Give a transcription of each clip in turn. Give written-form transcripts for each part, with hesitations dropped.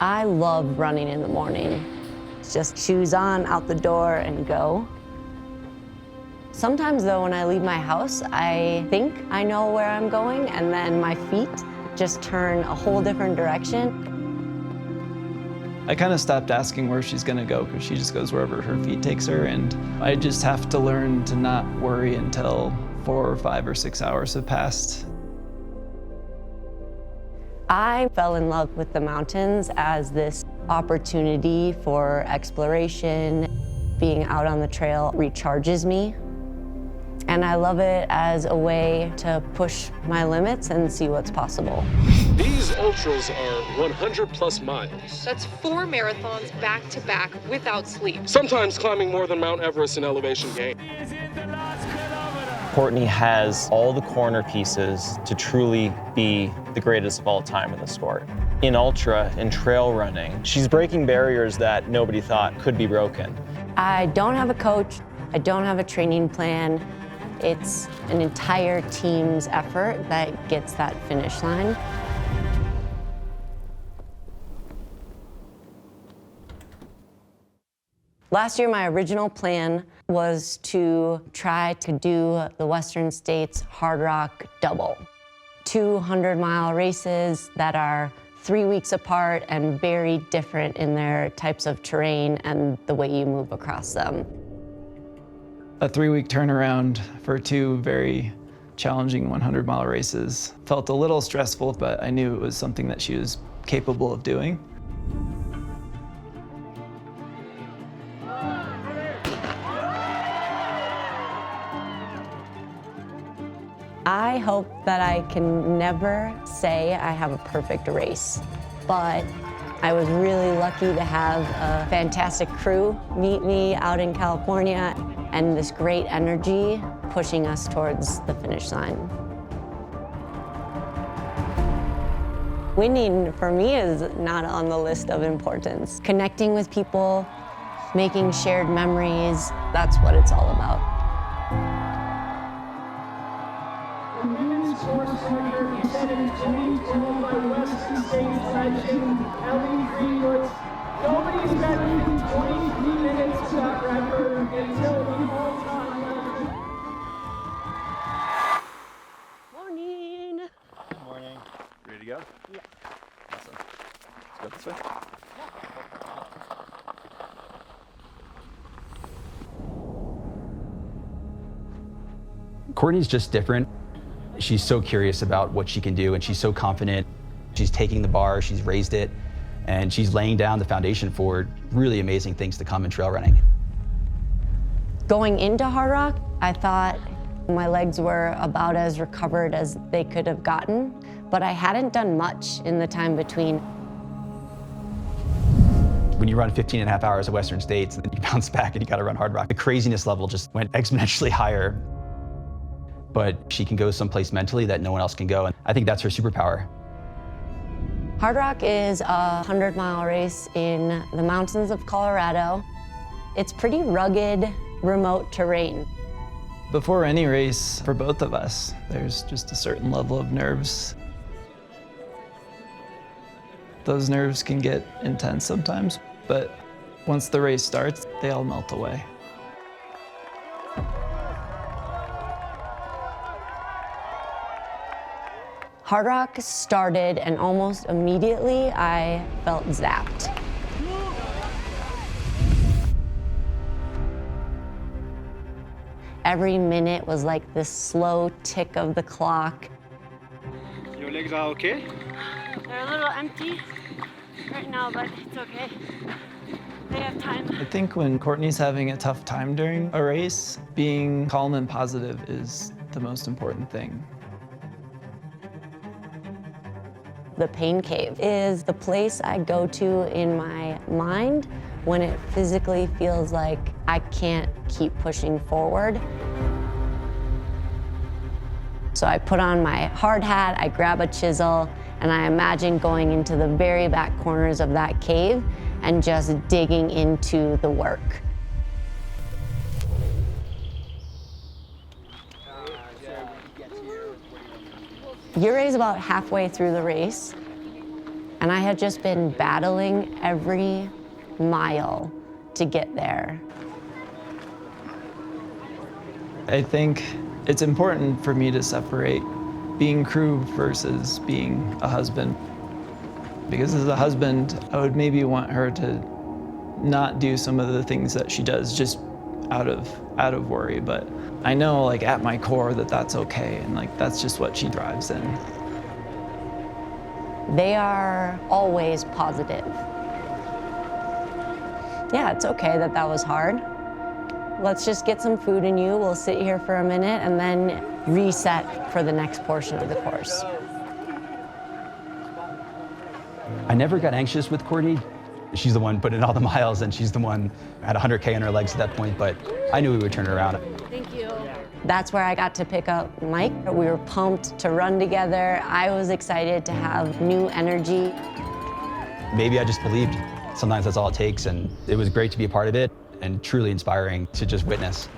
I love running in the morning. It's just shoes on, out the door, and go. Sometimes though, when I leave my house, I think I know where I'm going, and then my feet just turn a whole different direction. I kind of stopped asking where she's gonna go because she just goes wherever her feet takes her, and I just have to learn to not worry until 4 or 5 or 6 hours have passed. I fell in love with the mountains as this opportunity for exploration. Being out on the trail recharges me. And I love it as a way to push my limits and see what's possible. These ultras are 100+ miles. That's 4 marathons back to back without sleep. Sometimes climbing more than Mount Everest in elevation gain. Courtney has all the corner pieces to truly be the greatest of all time in the sport. In ultra, in trail running, she's breaking barriers that nobody thought could be broken. I don't have a coach. I don't have a training plan. It's an entire team's effort that gets that finish line. Last year, my original plan was to try to do the Western States Hard Rock Double. 200-mile races that are 3 weeks apart and very different in their types of terrain and the way you move across them. A 3-week turnaround for 2 very challenging 100-mile races felt a little stressful, but I knew it was something that she was capable of doing. I hope that I can never say I have a perfect race, but I was really lucky to have a fantastic crew meet me out in California and this great energy pushing us towards the finish line. Winning for me is not on the list of importance. Connecting with people, making shared memories, that's what it's all about. Nobody's better 23 minutes shot record until the all-time. Morning. Good morning. Ready to go? Yeah. Awesome. Let's go this way. Courtney's just different. She's so curious about what she can do, and she's so confident. She's taking the bar, she's raised it, and she's laying down the foundation for really amazing things to come in trail running. Going into Hard Rock, I thought my legs were about as recovered as they could have gotten, but I hadn't done much in the time between. When you run 15 and a half hours of Western States, and then you bounce back and you gotta run Hard Rock, the craziness level just went exponentially higher. But she can go someplace mentally that no one else can go, and I think that's her superpower. Hard Rock is a 100-mile race in the mountains of Colorado. It's pretty rugged, remote terrain. Before any race, for both of us, there's just a certain level of nerves. Those nerves can get intense sometimes, but once the race starts, they all melt away. Hard Rock started, and almost immediately I felt zapped. Every minute was like this slow tick of the clock. Your legs are okay? They're a little empty right now, but it's okay. They have time. I think when Courtney's having a tough time during a race, being calm and positive is the most important thing. The pain cave is the place I go to in my mind when it physically feels like I can't keep pushing forward. So I put on my hard hat, I grab a chisel, and I imagine going into the very back corners of that cave and just digging into the work. Ouray is about halfway through the race, And I had just been battling every mile to get there. I think it's important for me to separate being crew versus being a husband. Because as a husband, I would maybe want her to not do some of the things that she does just out of worry, but I know like at my core that that's okay, and like that's just what she thrives in. They are always positive. Yeah, it's okay that that was hard. Let's just get some food in you. We'll sit here for a minute and then reset for the next portion of the course. I never got anxious with Courtney. She's the one putting in all the miles, and she's the one had 100K on her legs at that point, but I knew we would turn it around. Thank you. That's where I got to pick up Mike. We were pumped to run together. I was excited to have new energy. Maybe I just believed. Sometimes that's all it takes, and it was great to be a part of it and truly inspiring to just witness.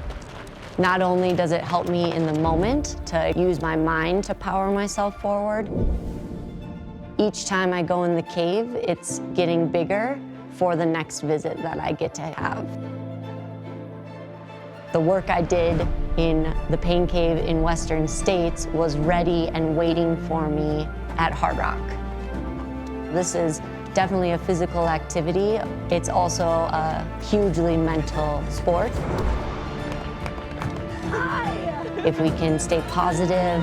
Not only does it help me in the moment to use my mind to power myself forward, each time I go in the cave, it's getting bigger for the next visit that I get to have. The work I did in the Pain Cave in Western States was ready and waiting for me at Hard Rock. This is definitely a physical activity. It's also a hugely mental sport. If we can stay positive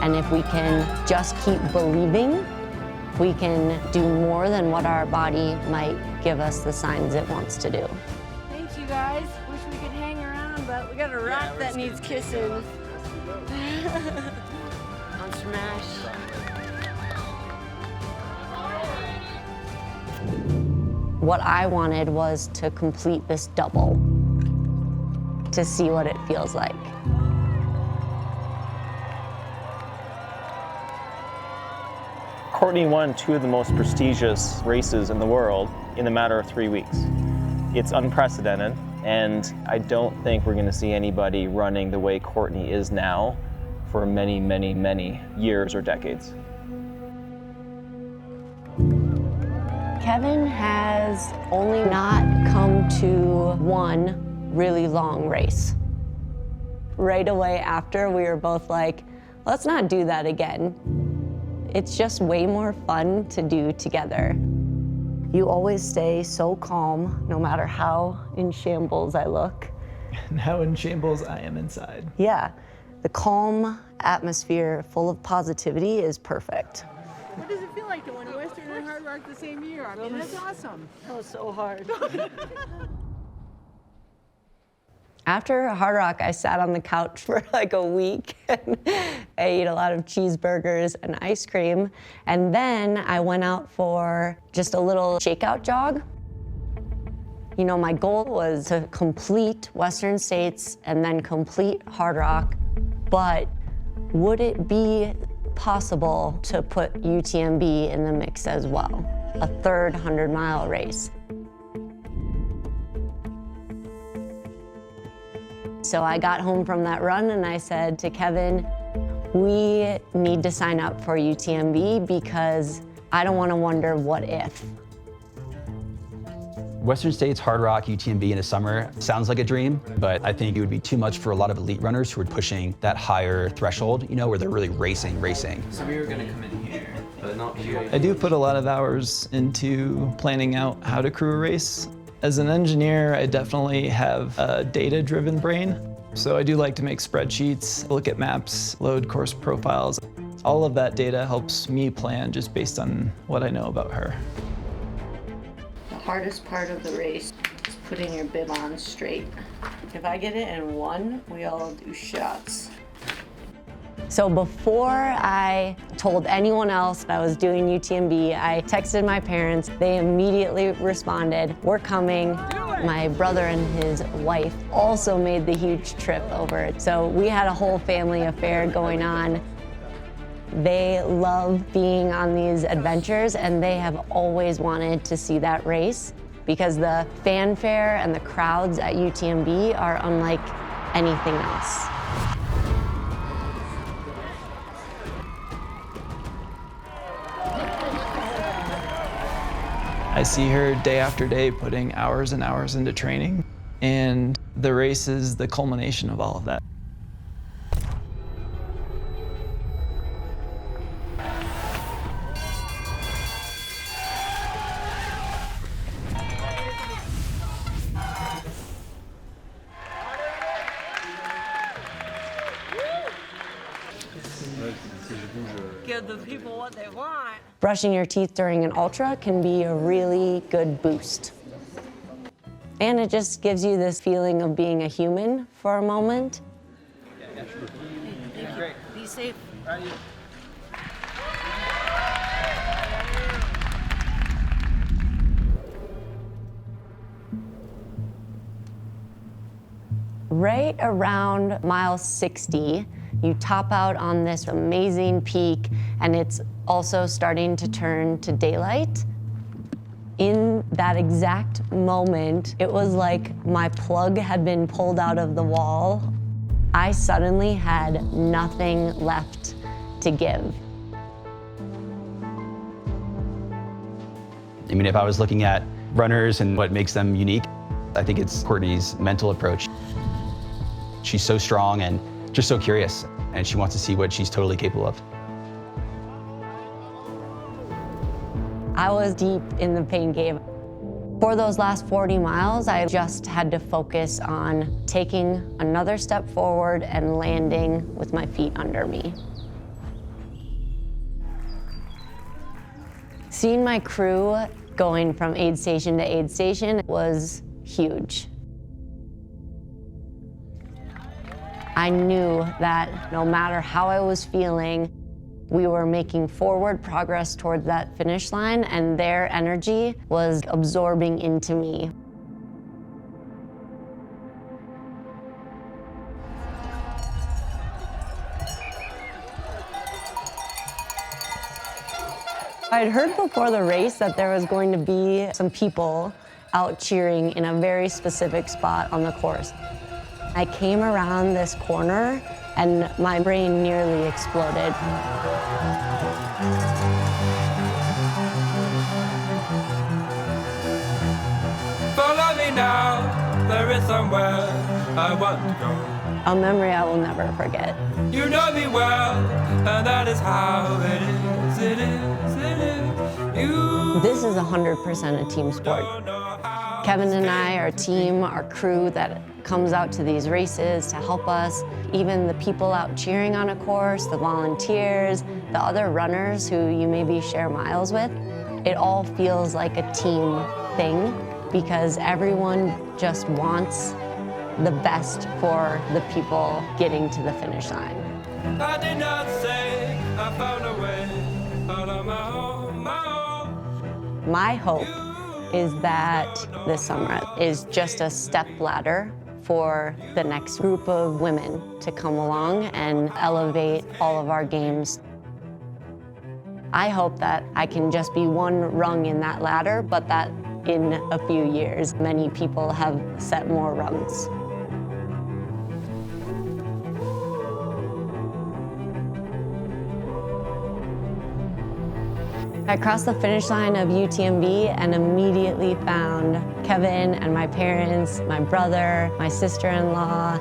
and if we can just keep believing, we can do more than what our body might give us the signs it wants to do. Thanks, you guys. Wish we could hang around, but we got a rock that needs kissing. On Smash. What I wanted was to complete this double, to see what it feels like. Courtney won 2 of the most prestigious races in the world in a matter of 3 weeks. It's unprecedented, and I don't think we're going to see anybody running the way Courtney is now for many, many, many years or decades. Kevin has only not come to one really long race. Right away after, we were both like, let's not do that again. It's just way more fun to do together. You always stay so calm, no matter how in shambles I look. And how in shambles I am inside. Yeah, the calm atmosphere full of positivity is perfect. What does it feel like to win Western and Hard Rock the same year? I mean, that's awesome. That was so hard. After Hard Rock, I sat on the couch for like a week and I ate a lot of cheeseburgers and ice cream. And then I went out for just a little shakeout jog. You know, my goal was to complete Western States and then complete Hard Rock. But would it be possible to put UTMB in the mix as well? A third 100-mile race. So I got home from that run and I said to Kevin, we need to sign up for UTMB because I don't want to wonder what if. Western States, Hard Rock, UTMB in the summer sounds like a dream, but I think it would be too much for a lot of elite runners who are pushing that higher threshold, you know, where they're really racing. So we were gonna come in here, but not here. I do put a lot of hours into planning out how to crew a race. As an engineer, I definitely have a data-driven brain. So I do like to make spreadsheets, look at maps, load course profiles. All of that data helps me plan just based on what I know about her. The hardest part of the race is putting your bib on straight. If I get it in 1, we all do shots. So before I told anyone else that I was doing UTMB, I texted my parents. They immediately responded, we're coming. My brother and his wife also made the huge trip over. So we had a whole family affair going on. They love being on these adventures and they have always wanted to see that race because the fanfare and the crowds at UTMB are unlike anything else. see her day after day putting hours and hours into training, and the race is the culmination of all of that. Give the people what they want. Brushing your teeth during an ultra can be a really good boost. And it just gives you this feeling of being a human for a moment. Be safe. Right around mile 60, you top out on this amazing peak, and it's also starting to turn to daylight. In that exact moment, it was like my plug had been pulled out of the wall. I suddenly had nothing left to give. I mean, if I was looking at runners and what makes them unique, I think it's Courtney's mental approach. She's so strong and just so curious, and she wants to see what she's totally capable of. I was deep in the pain cave. For those last 40 miles, I just had to focus on taking another step forward and landing with my feet under me. Seeing my crew going from aid station to aid station was huge. I knew that no matter how I was feeling, we were making forward progress toward that finish line, and their energy was absorbing into me. I'd heard before the race that there was going to be some people out cheering in a very specific spot on the course. I came around this corner and my brain nearly exploded. Follow me now, there is somewhere I want to go. A memory I will never forget. You know me well, and that is how it is, it is, it is. You This is 100% a team sport. Kevin and I, our team, our crew that comes out to these races to help us, even the people out cheering on a course, the volunteers, the other runners who you maybe share miles with, it all feels like a team thing because everyone just wants the best for the people getting to the finish line. I did not say I found a way out of my own, my own. My hope is that this summer is just a step ladder for the next group of women to come along and elevate all of our games. I hope that I can just be one rung in that ladder, but that in a few years, many people have set more rungs. I crossed the finish line of UTMB and immediately found Kevin and my parents, my brother, my sister-in-law.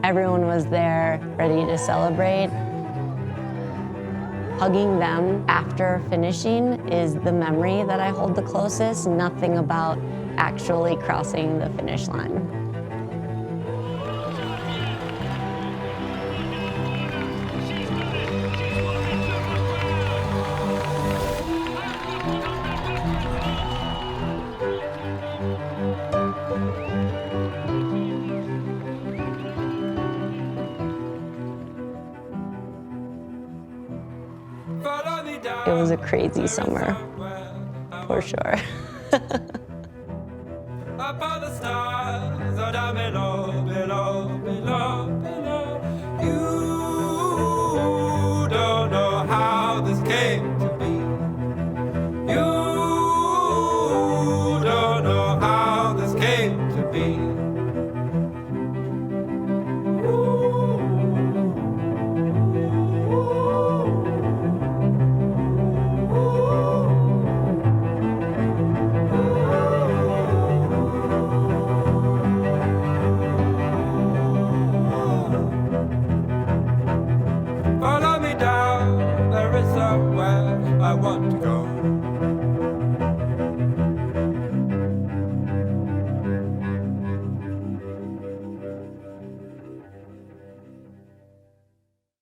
Everyone was there, ready to celebrate. Hugging them after finishing is the memory that I hold the closest, nothing about actually crossing the finish line. It was a crazy summer, for sure. Up on the stars, oh, down below, below, below, below. You don't know how this came to be. You don't know how this came to be. I want to go.